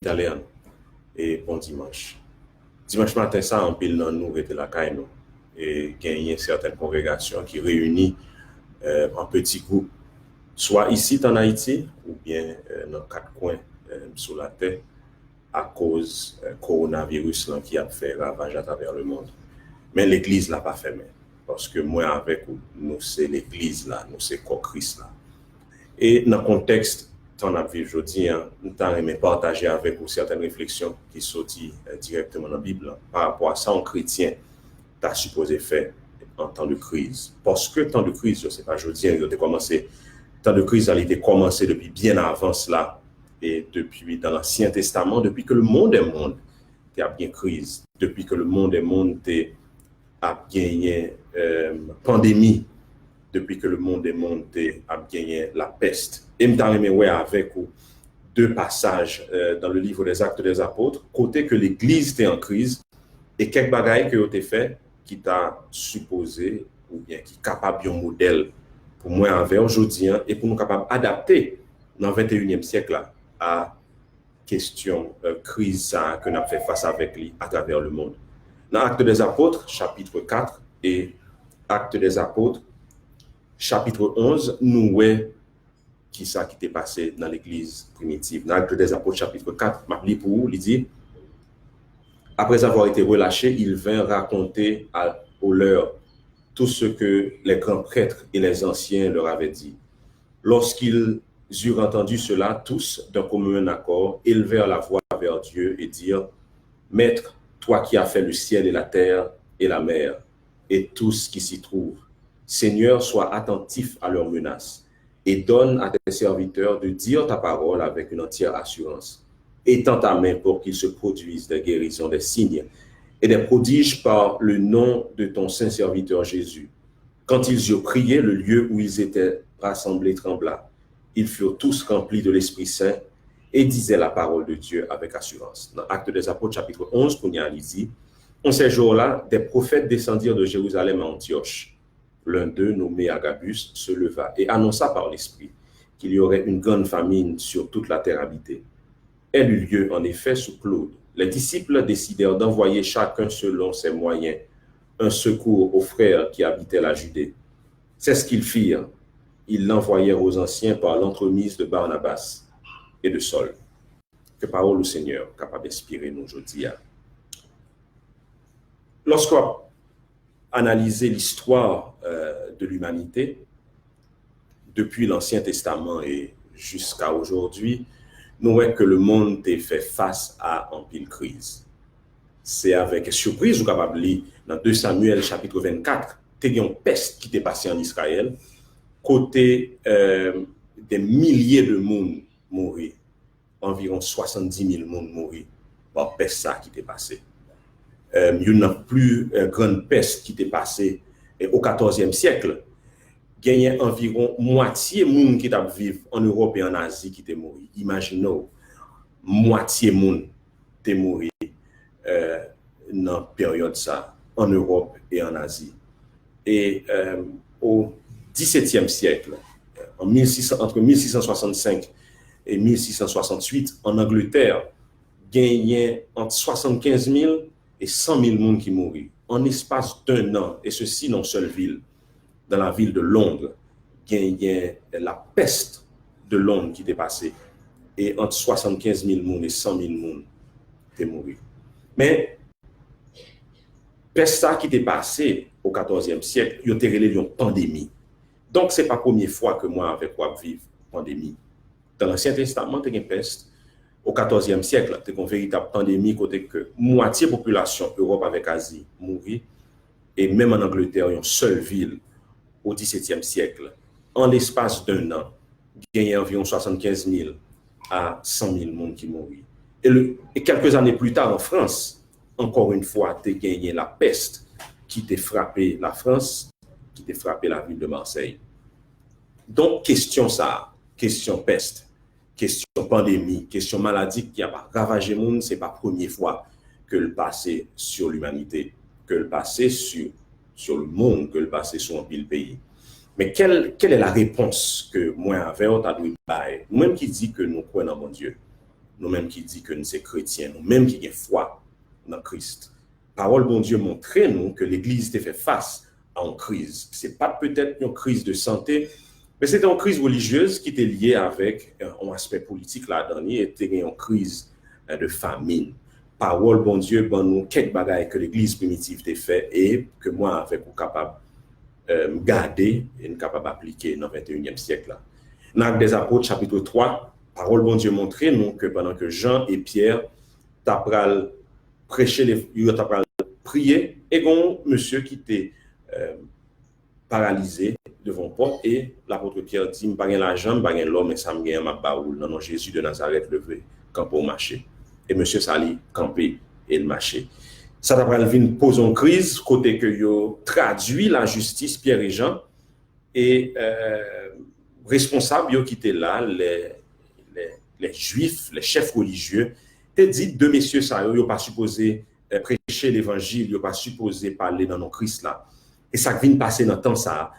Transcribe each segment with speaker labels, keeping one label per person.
Speaker 1: Italien et bon dimanche. Dimanche matin, ça, en pile, nous était la caille, nous, et gagner certaines congrégations qui réunissent en petits groupes, soit ici en Haïti ou bien dans quatre coins sur la terre à cause coronavirus là, qui a fait ravage à travers le monde. Mais l'église l'a pas fermé parce que moi avec nous c'est l'église là, nous c'est Christ là. Et dans le contexte qu'on a vu aujourd'hui, nous avons partagé avec vous certaines réflexions qui sont directement dans la Bible là, par rapport à ça, un chrétien t'a supposé faire en temps de crise. Parce que temps de crise, je ne sais pas, je dis, il a commencé, temps de crise, il a été commencé depuis bien avant cela, et depuis dans l'Ancien Testament, depuis que le monde est monde, il y a bien crise, depuis que le monde est monde, a gagné pandémie, depuis que le monde est monté, a gagné la peste. Et je me avec vous deux passages dans le livre des Actes des Apôtres, côté que l'Église était en crise, et quelques bagailles que vous avez fait qui t'a supposé, ou bien qui est capable d'un modèle pour moi avec aujourd'hui, et pour nous capables d'adapter dans le 21e siècle là, à question crise que nous avons fait face avec lui à travers le monde. Dans Actes des Apôtres, chapitre 4 et Actes des Apôtres, chapitre 11, nous voyons qui ça qui t'est passé dans l'église primitive. Dans Actes des Apôtres, chapitre 4, je lis pour vous, il dit, après avoir été relâchés, ils vinrent raconter aux leurs tout ce que les grands prêtres et les anciens leur avaient dit. Lorsqu'ils eurent entendu cela, tous, d'un commun accord, élevèrent la voix vers Dieu et dirent, Maître, toi qui as fait le ciel et la terre et la mer, et tout ce qui s'y trouve, Seigneur, sois attentif à leurs menaces et donne à tes serviteurs de dire ta parole avec une entière assurance. Étends ta main pour qu'ils se produisent des guérisons, des signes et des prodiges par le nom de ton saint serviteur Jésus. Quand ils eurent prié, le lieu où ils étaient rassemblés trembla. Ils furent tous remplis de l'Esprit Saint et disaient la parole de Dieu avec assurance. Dans Actes des Apôtres, chapitre 11, qu'on y a dit, en ces jours-là, des prophètes descendirent de Jérusalem à Antioche. L'un d'eux, nommé Agabus, se leva et annonça par l'Esprit qu'il y aurait une grande famine sur toute la terre habitée. Elle eut lieu en effet sous Claude. Les disciples décidèrent d'envoyer chacun selon ses moyens un secours aux frères qui habitaient la Judée. C'est ce qu'ils firent. Ils l'envoyèrent aux anciens par l'entremise de Barnabas et de Saul. Que parole au Seigneur, capable d'inspirer nous aujourd'hui. Lorsqu'on analyse l'histoire de l'humanité, depuis l'Ancien Testament et jusqu'à aujourd'hui, nous voyons que le monde est fait face à une pile crise. C'est avec surprise, vous capable de lire dans 2 Samuel chapitre 24, il y a une peste qui est passée en Israël, côté des milliers de monde mourir, environ 70 000 monde mourir par peste ça qui est passé. Il y a une plus grande peste qui est passée au XIVe siècle. Il y a environ moitié monde qui vivent en Europe et en Asie qui est mort. Imaginez, moitié monde est mort dans la période ça, en Europe et en Asie. Et au XVIIe siècle, entre 1665 et 1668, en Angleterre, il y a entre 75 000 et 100 000 personnes qui mourent en espace d'un an, et ceci dans une seule ville. Dans la ville de Londres, il y a la peste de Londres qui est passée, et entre 75 000 personnes et 100 000 personnes sont mortes. Mais, peste qui est passée au XIVe siècle, il y a une pandémie. Donc, ce n'est pas la première fois que moi, avec moi, je vis une pandémie. Dans l'Ancien Testament, il y a une peste. Au XIVe siècle, il y a une véritable pandémie, côté que moitié de la population Europe avec Asie mourit, et même en Angleterre, il y a une seule ville au XVIIe siècle. En l'espace d'un an, il y a environ 75 000 à 100 000 personnes qui mourent. Et quelques années plus tard, en France, encore une fois, il y a gagné la peste qui a frappé la France, qui a frappé la ville de Marseille. Donc, question ça, question peste, question pandémie, question maladie qui a ravagé le monde, ce n'est pas la première fois que le passé sur l'humanité, que le passé sur le monde, que le passé sur un pile pays. Mais quelle est la réponse que moi, avec on a dû faire? Moi-même qui dis que nous croyons dans mon Dieu, nous-mêmes qui dit que nous sommes chrétiens, nous-mêmes qui avons foi dans Christ. Parole bon Dieu montre nous que l'Église a fait face à une crise. Ce n'est pas peut-être une crise de santé, mais c'est une crise religieuse qui était liée avec un aspect politique là-dedans, et était une crise de famine. Parole bon Dieu, bon nous, quelques bagailles que l'Église primitive a fait et que moi, avec vous, capable de garder et capable d'appliquer dans le 21e siècle. Là. Dans l'Acte des Apôtres, chapitre 3, parole bon Dieu montre nous que pendant que Jean et Pierre t'apprennent prêcher, ils t'apprennent prier, et un monsieur qui était paralysé devant le port, et l'apôtre Pierre dit, je n'ai pas l'argent, je n'ai pas l'homme, mais ça me gagne ma baoule. Non, non, Jésus de Nazareth levé, camper au marché. Et monsieur Sali camper et le marché. Ça d'après Alvin pose une crise, côté que yo traduit la justice, Pierre et Jean, et responsables yo qui étaient là, les juifs, les chefs religieux, te dit deux messieurs ça, yo pas supposé prêcher l'évangile, yo pas supposé parler dans nos Christ là. Et ça vient passer dans le temps ça,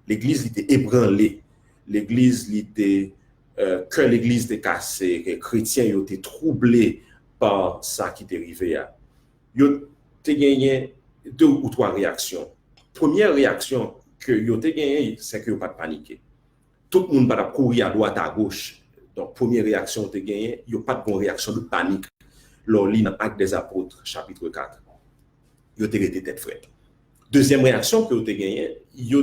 Speaker 1: l'église était ébranlée, l'église était que l'église était cassée, que les chrétiens étaient troublés par ça qui est arrivé. Yo te gagné deux ou trois réactions. Première réaction que yo te gagné, c'est que yo pas de paniquer. Tout le monde va courir à droite à gauche. Donc première réaction te gagné, yo pas de bonne réaction de panique. Lors lit dans Actes des Apôtres chapitre 4. Yo te été tête frette. Deuxième réaction que yo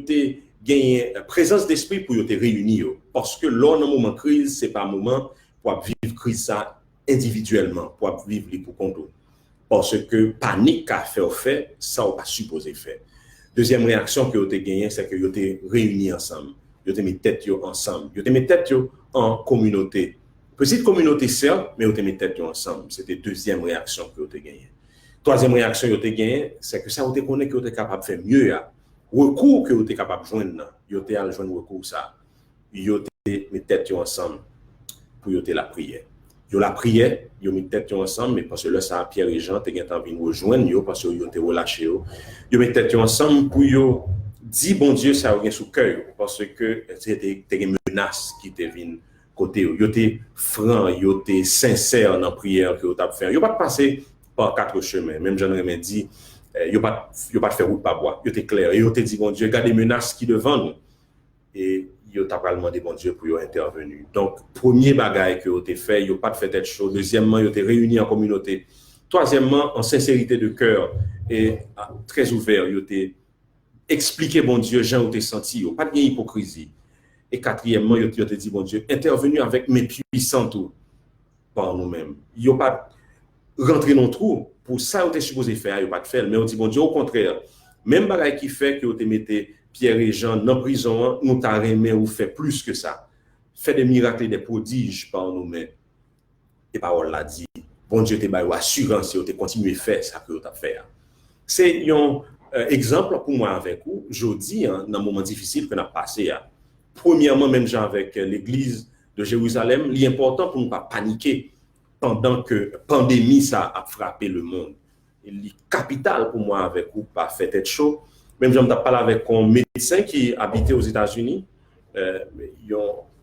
Speaker 1: te gagné présence d'esprit pour yo te réunir parce que lors d'un moment crise, c'est pas un moment pour vivre crise ça individuellement, pour vivre les pour compte. Parce que panique a fait, ça n'a pas supposé faire. Deuxième réaction que vous avez gagnée, c'est que vous avez réunis ensemble. Vous avez mis tête ensemble. Vous avez mis tête en communauté. Petite communauté certes, mais vous avez mis tête ensemble. C'était deuxième réaction que vous avez gagnée. Troisième réaction que vous avez gagnée, c'est que ça vous avez connu que vous êtes capable de faire mieux. Recours que vous êtes capable de joindre, vous avez joindre recours ça. Vous avez mis tête ensemble pour vous la prière. Yo la prière, yo mis tête ensemble, mais parce que là, ça Pierre et Jean, t'es envie de rejoindre yo, parce que yo t'es relâché yo. Yo mis tête ensemble pour yo dit bon Dieu ça rien sous cœur, parce que c'était une menace qui te vient côté yo. Yo t'es franc, yo t'es sincère dans la prière que yo t'a fait. Yo pas passer par quatre chemins, même Jean René dit, yo pas faire route par bois. Yo t'es clair, yo t'es dit bon Dieu, regarde les menaces qui devant nous. Et yo t'a pas demandé bon Dieu pour yo intervenir. Donc premier bagaille que yo t'ai fait, yo pas fait tête chaud. Deuxièmement, yo t'es réuni en communauté. Troisièmement, en sincérité de cœur et très ouvert, yo t'es expliqué bon Dieu, Jean où t'es senti, yo pas de hypocrisie. Et quatrièmement, yo t'ai dit bon Dieu, intervenu avec mes puissants tout par nous-mêmes. Yo pas rentré dans le trou pour ça yo t'es supposé faire, yo pas de faire, mais on dit bon Dieu au contraire, même bagaille qui fait que yo t'es metté Pierre et Jean dans la prison, nous t'arrêmons ou fait plus que ça. Fait des miracles et des prodiges par nous-mêmes. Et parole l'a dit, bon Dieu t'a donné assurance et tu continues à faire ça que tu as fait. C'est un exemple pour moi avec vous, je dis, dans un moment difficile que nous avons passé. Premièrement, même avec l'église de Jérusalem, l'important pour ne pas paniquer pendant que la pandémie ça a frappé le monde. Et le capital pour moi avec vous, pas fait être chaud. Même j'en parlé avec un médecin qui habitait aux États-Unis, un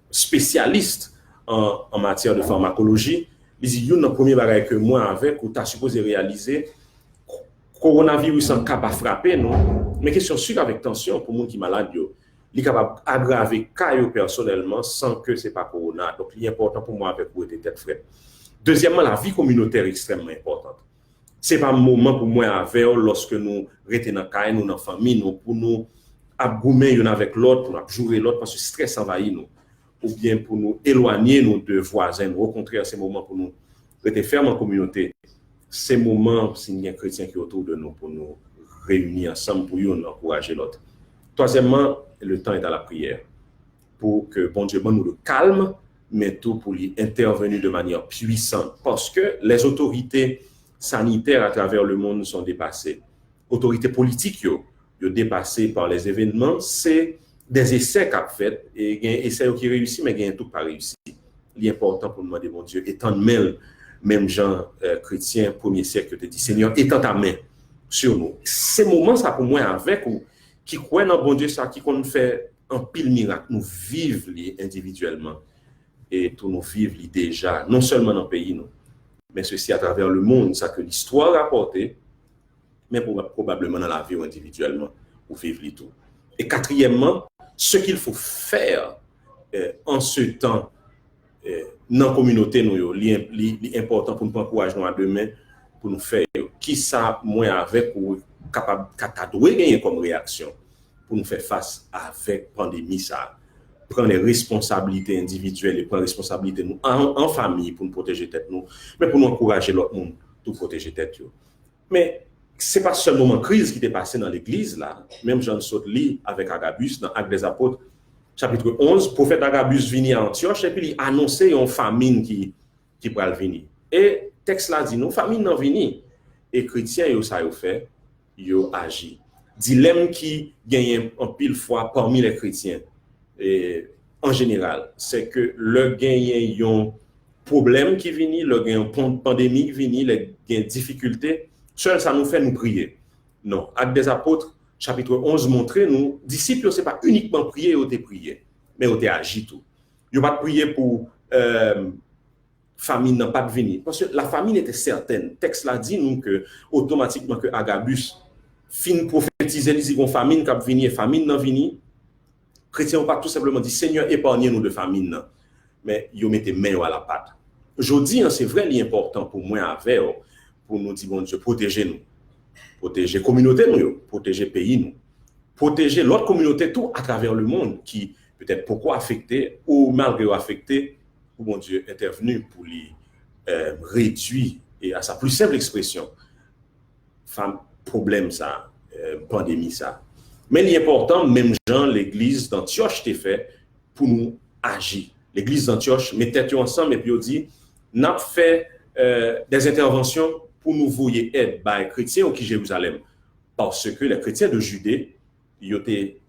Speaker 1: spécialiste en matière de pharmacologie. Il dit, il y a un premier bagage que moi avec, où tu as supposé réaliser, coronavirus en capable de frapper, non? Mais question sûre avec tension pour les gens qui sont malades, il est capable d'aggraver cas personnellement sans que ce n'est pas corona. Donc, il est important pour moi avec vous de tête frette. Deuxièmement, la vie communautaire est extrêmement importante. Ce n'est pas un moment pour moi avec lorsque nous restons dans la nous dans la famille, nous, pour nous abgoumer l'un avec l'autre, pour nous jouer l'autre, parce que le stress envahit nous. Ou bien pour nous éloigner nous de voisins. Au contraire, c'est un moment pour nous rester fermes en communauté. C'est un moment, s'il y a un chrétien qui est autour de nous, pour nous réunir ensemble, pour nous encourager l'autre. Troisièmement, le temps est à la prière. Pour que bon Dieu nous le calme, mais tout pour lui intervenir de manière puissante. Parce que les autorités sanitaires à travers le monde sont dépassées. Autorités politiques, yo dépassées par les événements, c'est des essais qu'a fait et il y a des essais qui réussissent, mais il y a tout pas réussi. L'important pour demander mon Dieu, étant même Jean chrétien, premier siècle, te dit Seigneur, étends ta main sur nous. Ces moments, ça pour moi, avec ou qui croient dans bon Dieu, ça qui qu'on fait un pile miracle, nous vivons individuellement. et tout nous vivre déjà, non seulement dans le pays, nous, mais ceci à travers le monde, ça que l'histoire a apporté, mais probablement dans la vie ou individuellement, pour vivre les tout. Et quatrièmement, ce qu'il faut faire en ce temps, dans la communauté, l'important pour nous encourager nous à demain, pour nous faire, qui ça, moi, avec, ou capable, doit gagner comme réaction, pour nous faire face avec la pandémie, ça, prendre les responsabilités individuelles et prendre les responsabilités nous, en famille pour nous protéger tête nous, mais pour nous encourager l'autre monde, pour protéger tête. Mais ce n'est pas seulement une crise qui est passée dans l'église, là, même Jean Saute lit avec Agabus dans Actes des Apôtres, chapitre 11, le prophète Agabus vient à Antioche et puis il annonce une famine qui va venir. Et le texte là dit, non, famine n'a venu. Et les chrétiens, ils ont fait, ils ont agi. Dilemme qui gagne en pile fois parmi les chrétiens, et en général, c'est que le gagne un problème qui vient, le gagne une pandémie qui vient, le difficulté, seul ça nous fait nous prier. Non, Actes des Apôtres, chapitre 11, montrer nous, disciples, ce n'est pas uniquement prier ou te prier, mais ou te agir tout. Ils n'ont pas prié pour famine n'a pas de venir. Parce que la famine était certaine. Le texte là dit nous que automatiquement que Agabus fin prophétiser les une famine qui va venir, famine n'a venir. Chrétiens n'ont pas tout simplement dit Seigneur épargnez-nous de famine, mais ils mettent main à la pâte. Aujourd'hui, c'est vrai, l'important pour moi avec pour nous dire bon Dieu, protégez-nous. Protéger la communauté, nous, protéger le pays, nous. Protéger l'autre communauté tout à travers le monde qui peut-être pourquoi affecté ou malgré affecté, où mon Dieu est intervenu pour les réduire et à sa plus simple expression, problème ça, pandémie ça. Mais l'important, même Jean, l'église d'Antioche t'est fait pour nous agir. L'église d'Antioche mettait ensemble et puis on dit, n'a fait des interventions pour nous voyer aide par les chrétiens qui Jérusalem. Parce que les chrétiens de Judée, ils ont été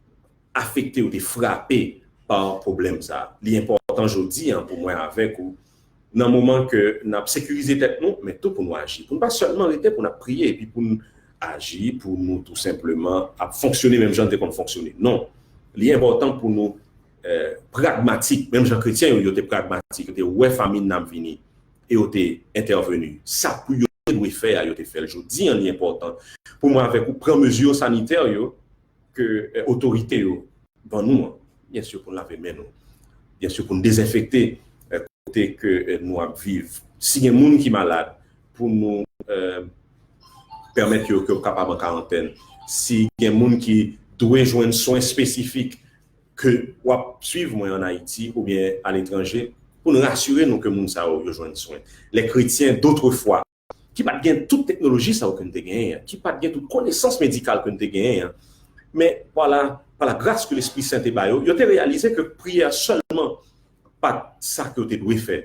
Speaker 1: affectés ou été frappés par le problème ça. L'important aujourd'hui pour moi avec ou dans le moment que nous avons sécurisé tête nous, mais tout pour nous agir. Pour ne pas seulement rester pour nous prier et puis pour nous agir, pour nous tout simplement à fonctionner même gens qu'on fonctionner. Non. L'important pour nous pragmatique, même gens chrétiens ils étaient pragmatiques, ils étaient ouais famine n'a venu et ils étaient intervenus. Ça pour doit faire, ils étaient fait. Je dis l'important pour moi avec ou prendre mesures sanitaires que autorité dans nous, bien sûr pour laver main nous, bien sûr pour nous désinfecter côté que nous vivre. Si il y a des gens qui sont malades, pour nous permettre qu'ils soient capables en quarantaine. Si il y a des gens qui doivent joindre soins spécifiques que nous suivre moi en Haïti ou bien à l'étranger, pour nous rassurer nous que nous savons joindre soins. Les chrétiens d'autrefois, qui n'ont pas toute technologie ça que nous avons, qui n'ont pas toute connaissance médicale que nous avons, mais voilà, par la grâce que l'Esprit Saint est baillé, ils ont réalisé que prière seulement pas ça que tu dois faire.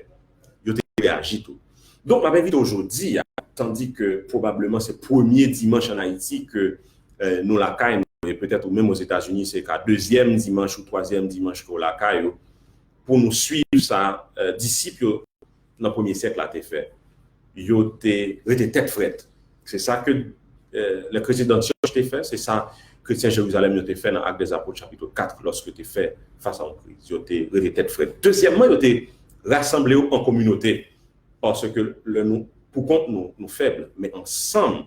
Speaker 1: Ils ont réagi tout. Donc, ma vie aujourd'hui, tandis que probablement c'est le premier dimanche en Haïti que nous la caille, et peut-être même aux États-Unis, c'est le deuxième dimanche ou troisième dimanche que la caille, pour nous suivre ça, disciples dans le premier siècle a été fait. Ils ont été tête frette. C'est ça que le chrétien d'Antioche a fait, c'est ça que chrétien Jérusalem a fait dans Actes des Apôtres chapitre 4 lorsque tu es fait face à une crise. Ils ont été tête frette. Deuxièmement, ils ont été rassemblés en communauté parce que nous, pour compte nous faibles, mais ensemble,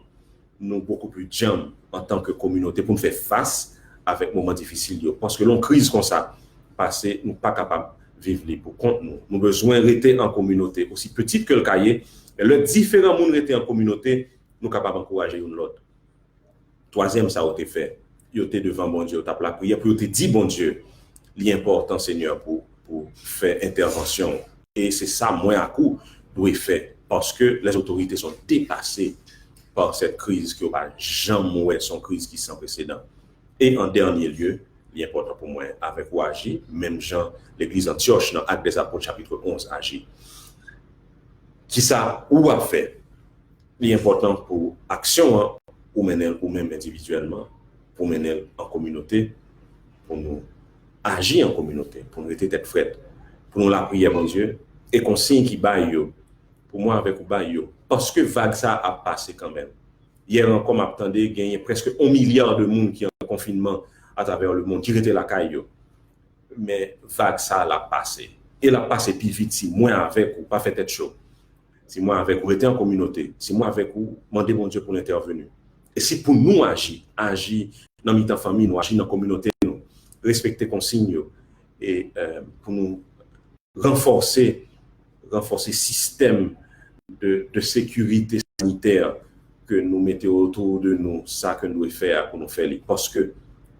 Speaker 1: nous beaucoup plus jambes en tant que communauté pour nous faire face avec moments difficiles. Parce que l'on crise comme ça, parce que nous ne sommes pas capables de vivre pour compte nous. Nous avons besoin de rester en communauté, aussi petite que le cahier, mais le différent monde rester en communauté, nous sommes capables d'encourager l'autre. Troisième, ça a été fait. Il a été devant bon Dieu, il a la prière, puis il a dit bon Dieu, l'important Seigneur pour faire intervention. Et c'est ça, moi à coup, doit faire. Parce que les autorités sont dépassées par cette crise qui n'a jamais son crise qui sans précédent. Et en dernier lieu, l'important pour moi, avec où agir, même Jean, l'église d'Antioche, dans Actes des Apôtres, chapitre 11, agit. Qui ça, où a fait? L'important pour action, ou même individuellement, pour mener en communauté, pour nous agir en communauté, pour nous être tête frette, pour nous la prière, mon Dieu, et qu'on signe qui baille, pour moi avec ou baille, parce que vague ça a passé quand même. Hier encore, m'attendais gagner presque 1 milliard de monde qui est en confinement à travers le monde, qui était la caille. Mais vague ça l'a passé. Et la passe est plus vite si moi avec ou pas fait tête chaud. Si moi avec ou était en communauté, si moi avec ou demander bon Dieu pour l'intervenir. Et si pour nous agir dans notre famille, nous agir dans la communauté, nous respecter consignes et pour nous renforcer le système de sécurité sanitaire que nous mettons autour de nous, ça que nous devons faire pour nous faire. Parce que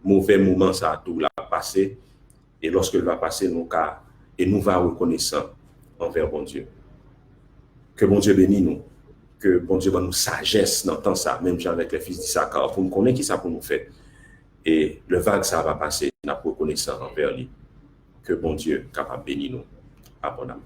Speaker 1: mauvais moment, ça a tout là passé. Et lorsque il va passer, nous va reconnaissant envers bon Dieu. Que bon Dieu bénisse nous. Que bon Dieu va nous sagesse dans le temps ça, même avec les fils d'Issachar, pour nous connaître qui ça pour nous faire. Et le vague, ça va passer, nous reconnaissant envers lui. Que bon Dieu capable de bénir nous abondamment.